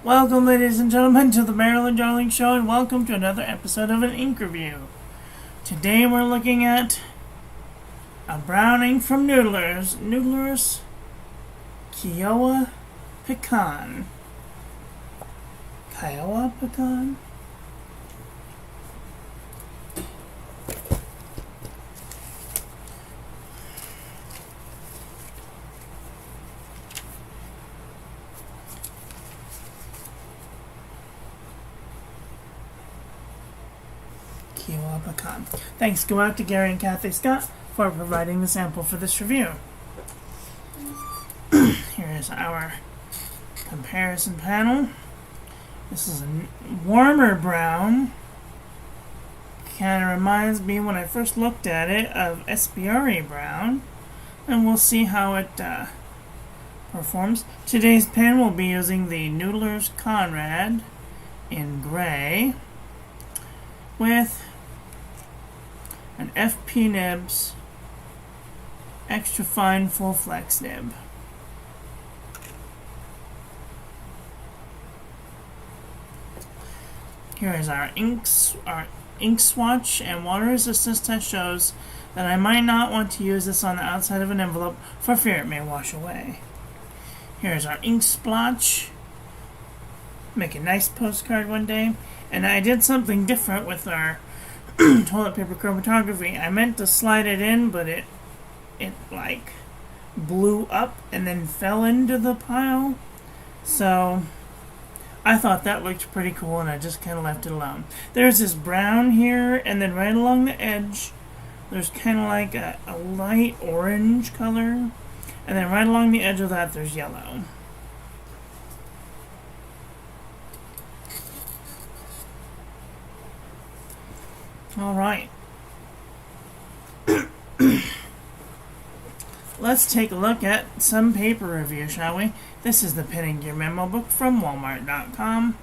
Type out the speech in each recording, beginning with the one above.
Welcome, ladies and gentlemen, to the Marilyn Darling Show, and welcome to another episode of an ink review. Today we're looking at a browning from Noodlers, Kiowa Pecan. Kiowa Pecan? Kiowa Pecan. Thanks go out to Gary and Kathy Scott for providing the sample for this review. Here is our comparison panel. This is a warmer brown. Kind of reminds me, when I first looked at it, of SBRE brown. And we'll see how it performs. Today's pen will be using the Noodlers Conrad in gray with an FP Nibs extra fine full flex nib. Here is our ink swatch and water resistance test shows that I might not want to use this on the outside of an envelope for fear it may wash away. Here's our ink splotch. Make a nice postcard one day. And I did something different with our toilet paper chromatography. I meant to slide it in, but it like blew up and then fell into the pile. So I thought that looked pretty cool, and I just kind of left it alone. There's this brown here, and then right along the edge there's kind of like a light orange color, and then right along the edge of that there's yellow. Alright. Let's take a look at some paper review, shall we? This is the Pen and Gear memo book from Walmart.com.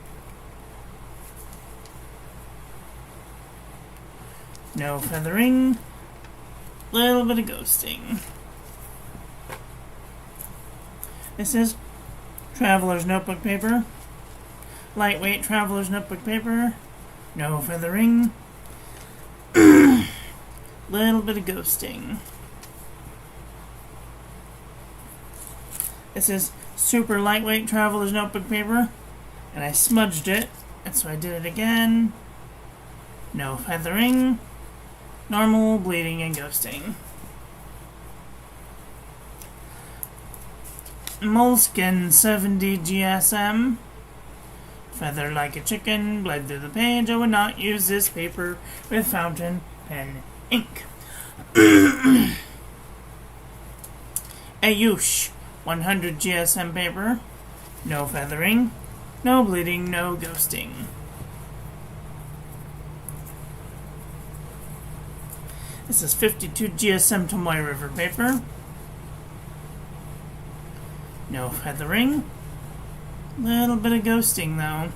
No feathering. Little bit of ghosting. This is Traveler's Notebook paper. Lightweight Traveler's Notebook paper. No feathering. Little bit of ghosting. This is super lightweight Traveler's Notebook paper, and I smudged it, and so I did it again. No feathering. Normal bleeding and ghosting. Moleskin 70 GSM. Feather like a chicken, bled through the page. I would not use this paper with fountain pen ink. Ayush 100 GSM paper. No feathering, no bleeding, no ghosting. This is 52 GSM Tomoy River paper. No feathering. Little bit of ghosting though.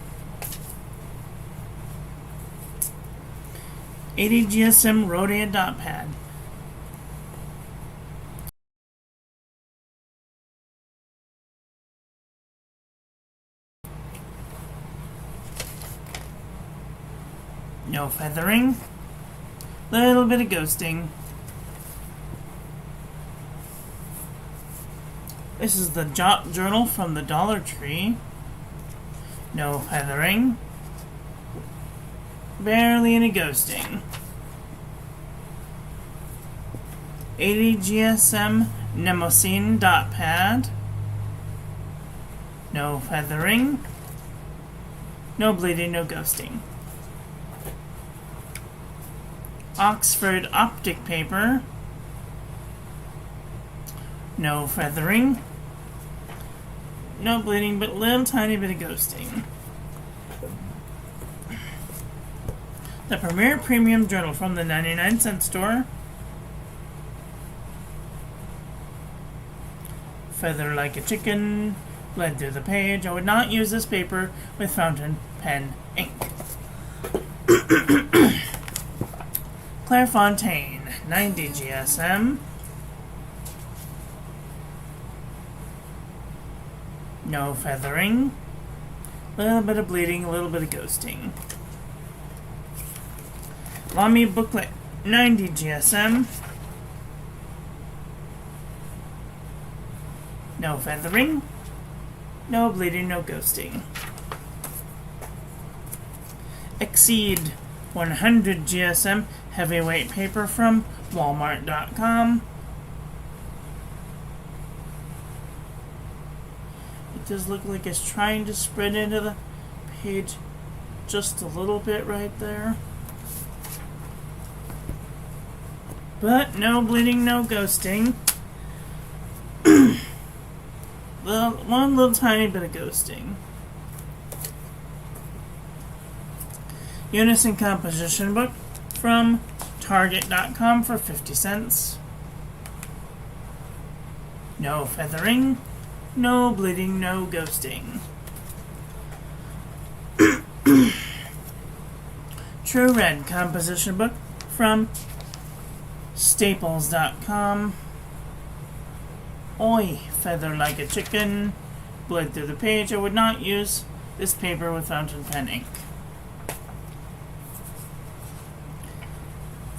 80 GSM Rhodia dot pad. No feathering. Little bit of ghosting. This is the Jot Journal from the Dollar Tree. No feathering. Barely any ghosting. 80 GSM Nemosine dot pad. No feathering. No bleeding, no ghosting. Oxford Optic paper. No feathering. No bleeding, but little tiny bit of ghosting. The Premier Premium Journal from the 99-cent store. Feather like a chicken, bled through the page. I would not use this paper with fountain pen ink. Clairefontaine 90 GSM. No feathering. A little bit of bleeding, a little bit of ghosting. Lamy booklet 90 GSM. No feathering. No bleeding, no ghosting. Exceed 100 GSM heavyweight paper from Walmart.com. It does look like it's trying to spread into the page just a little bit right there. But no bleeding, no ghosting. One little tiny bit of ghosting. Unison composition book from Target.com for 50 cents. No feathering, no bleeding, no ghosting. True Red composition book from Staples.com. Oi, feather like a chicken. Bled through the page. I would not use this paper with fountain pen ink.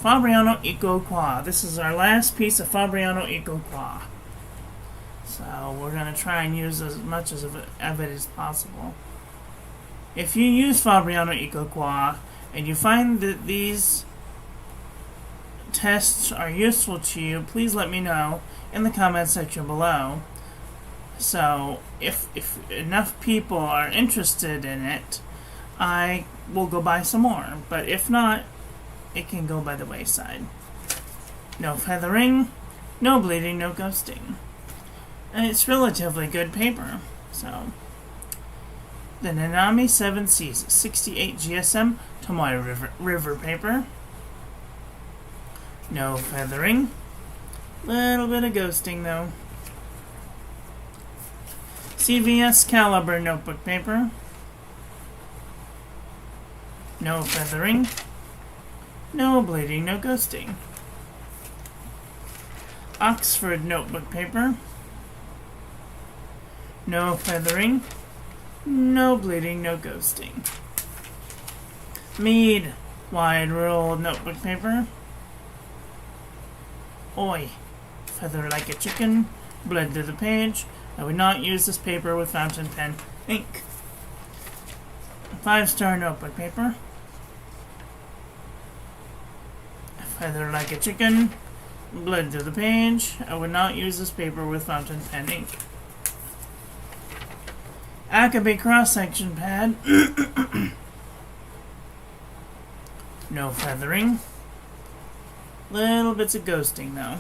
Fabriano Eco Qua. This is our last piece of Fabriano Eco Qua. So we're going to try and use as much of it as possible. If you use Fabriano Eco Qua and you find that these tests are useful to you, please let me know in the comment section below. So if enough people are interested in it, I will go buy some more. But if not, it can go by the wayside. No feathering, no bleeding, no ghosting. And it's relatively good paper. So the Nanami 7 Seas 68 GSM Tomoe River paper. No feathering. Little bit of ghosting though. CVS Caliber notebook paper. No feathering. No bleeding, no ghosting. Oxford notebook paper. No feathering. No bleeding, no ghosting. Mead wide rolled notebook paper. Oi, feather like a chicken, bled through the page. I would not use this paper with fountain pen ink. 5-star notebook paper. Feather like a chicken, bled through the page. I would not use this paper with fountain pen ink. Akabe cross-section pad. No feathering. Little bits of ghosting though.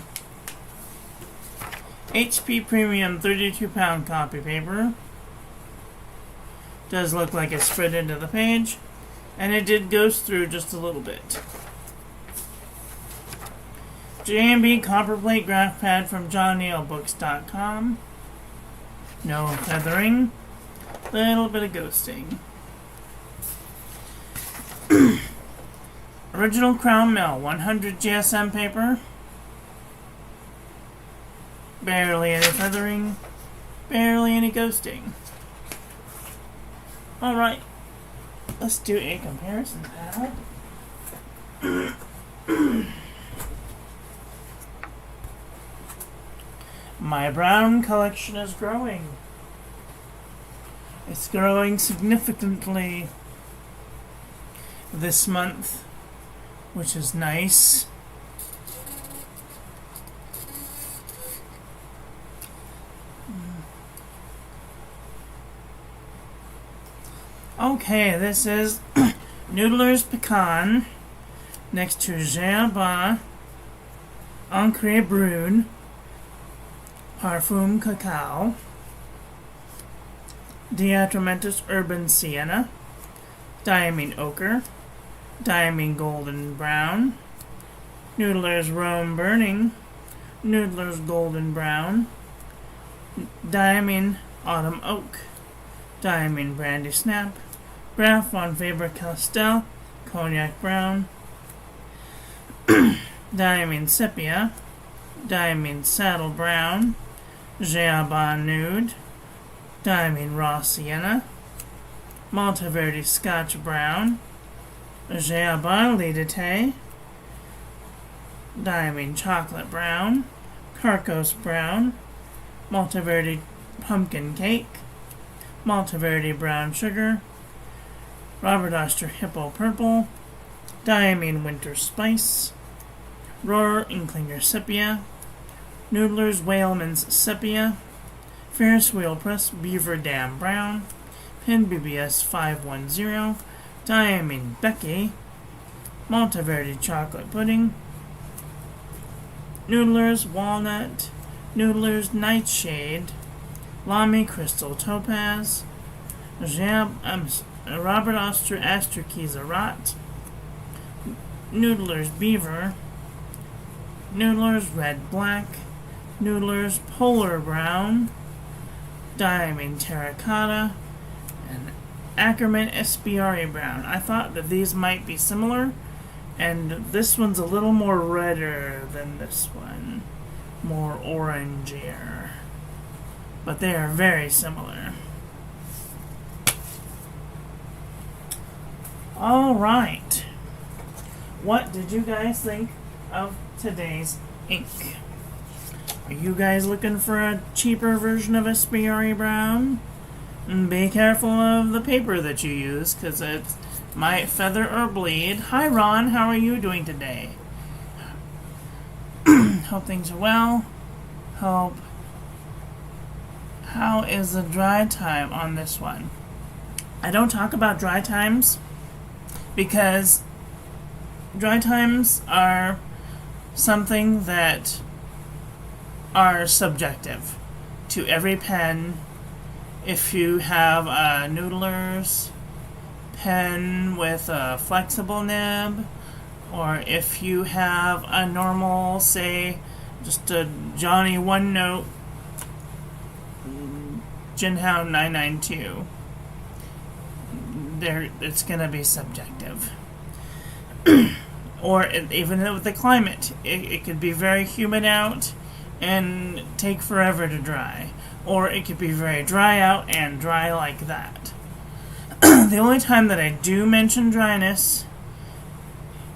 HP Premium 32-pound copy paper. Does look like it spread into the page, and it did ghost through just a little bit. J&B Copperplate Graph Pad from JohnNeilBooks.com. No feathering. Little bit of ghosting. Original Crown Mill 100 GSM paper. Barely any feathering. Barely any ghosting. Alright. Let's do a comparison pad. My brown collection is growing. It's growing significantly this month, which is nice. Okay, this is Noodlers Pecan next to Kiowa Encre Brune Parfum Cacao, Diatramentus Urban Sienna, Diamine Ochre, Diamine Golden Brown, Noodlers Rome Burning, Noodlers Golden Brown, Diamine Autumn Oak, Diamine Brandy Snap, Graf von Faber-Castell Cognac Brown, Diamine Sepia, Diamine Saddle Brown, Kiowa Nude, Diamine Raw Sienna, Monteverde Scotch Brown, Gerbon Lidete, Diamine Chocolate Brown, Carcos Brown, Monteverde Pumpkin Cake, Monteverde Brown Sugar, Robert Oster Hippo Purple, Diamine Winter Spice, Roar Inklinger Sepia, Noodlers Whaleman's Sepia, Ferris Wheel Press Beaver Dam Brown, Pin BBS 510, Diamine Becky, Monteverde Chocolate Pudding, Noodlers Walnut, Noodlers Nightshade, Lamy Crystal Topaz, Robert Oster Astrakizarat, Noodlers Beaver, Noodlers Red Black, Noodlers Polar Brown, Diamine Terracotta, and Ackerman SBRE Brown. I thought that these might be similar, and this one's a little more redder than this one, more orangier, but they are very similar. Alright, what did you guys think of today's ink? Are you guys looking for a cheaper version of SBRE Brown? Be careful of the paper that you use, because it might feather or bleed. Hi Ron, how are you doing today? Hope things are well. How is the dry time on this one? I don't talk about dry times because dry times are something that are subjective to every pen. If you have a Noodlers pen with a flexible nib, or if you have a normal, say, just a Johnny One Note Jinhao 992, it's going to be subjective. Or even with the climate, it could be very humid out and take forever to dry, or it could be very dry out and dry like that. The only time that I do mention dryness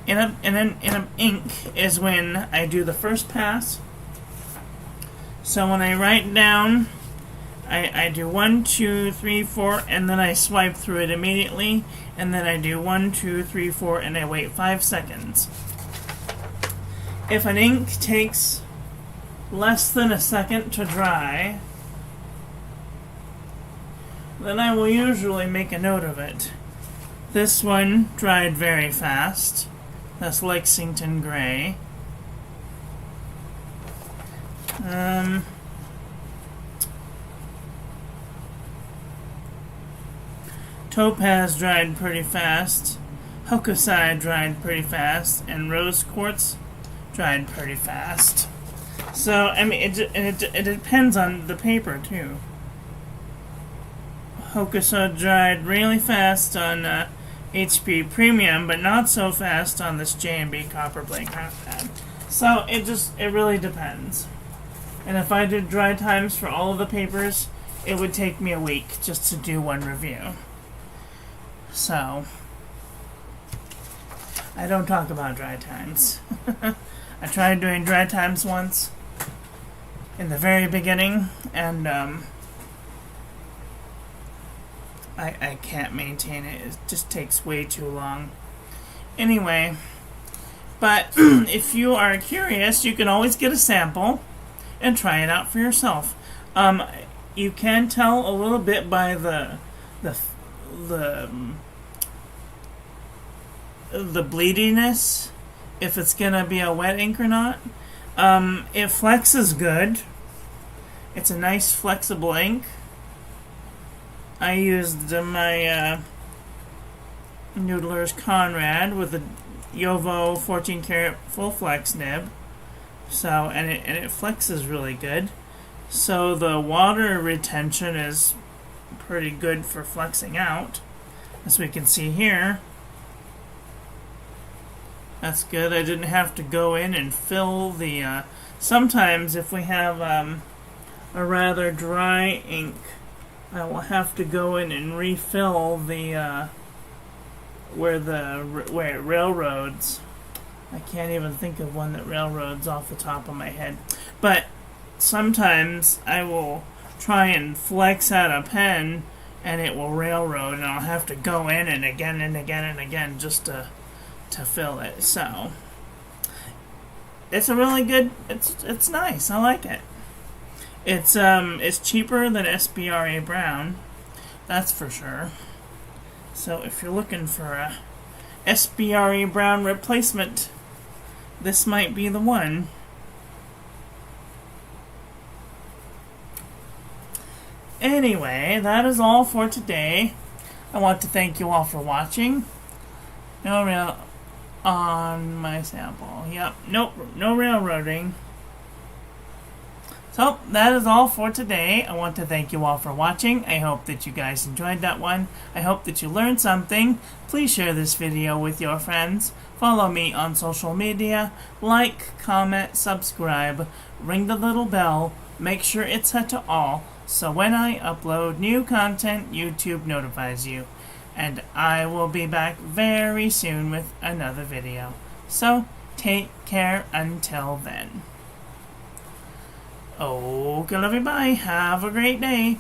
in an ink is when I do the first pass. So when I write down, I do 1, 2, 3, 4, and then I swipe through it immediately, and then I do 1, 2, 3, 4, and I wait 5 seconds. If an ink takes less than a second to dry, then I will usually make a note of it. This one dried very fast. That's Lexington Gray. Topaz dried pretty fast. Hokusai dried pretty fast. And Rose Quartz dried pretty fast. So, I mean, it depends on the paper, too. Hokusai dried really fast on HP Premium, but not so fast on this J&B Copper Plate craft pad. So, it really depends. And if I did dry times for all of the papers, it would take me a week just to do one review. So, I don't talk about dry times. I tried doing dry times once in the very beginning, and I can't maintain it. It just takes way too long. Anyway, but if you are curious, you can always get a sample and try it out for yourself. You can tell a little bit by the bleediness if it's gonna be a wet ink or not. It flexes good. It's a nice flexible ink. I used my Noodlers Conrad with a Yovo 14 karat full flex nib. So and it flexes really good. So the water retention is pretty good for flexing out, as we can see here. That's good. I didn't have to go in and fill the... sometimes if we have a rather dry ink I will have to go in and refill the where it railroads. I can't even think of one that railroads off the top of my head. But sometimes I will try and flex out a pen and it will railroad, and I'll have to go in and again and again and again just to fill it. So it's a really good. It's nice. I like it. It's cheaper than SBRA Brown, that's for sure. So if you're looking for a SBRA Brown replacement, this might be the one. Anyway, that is all for today. I want to thank you all for watching. No rail on my sample. Yep, nope, no railroading. So, that is all for today. I want to thank you all for watching. I hope that you guys enjoyed that one. I hope that you learned something. Please share this video with your friends. Follow me on social media. Like, comment, subscribe. Ring the little bell. Make sure it's set to all, so when I upload new content, YouTube notifies you. And I will be back very soon with another video. So, take care until then. Okay, love you, bye. Have a great day.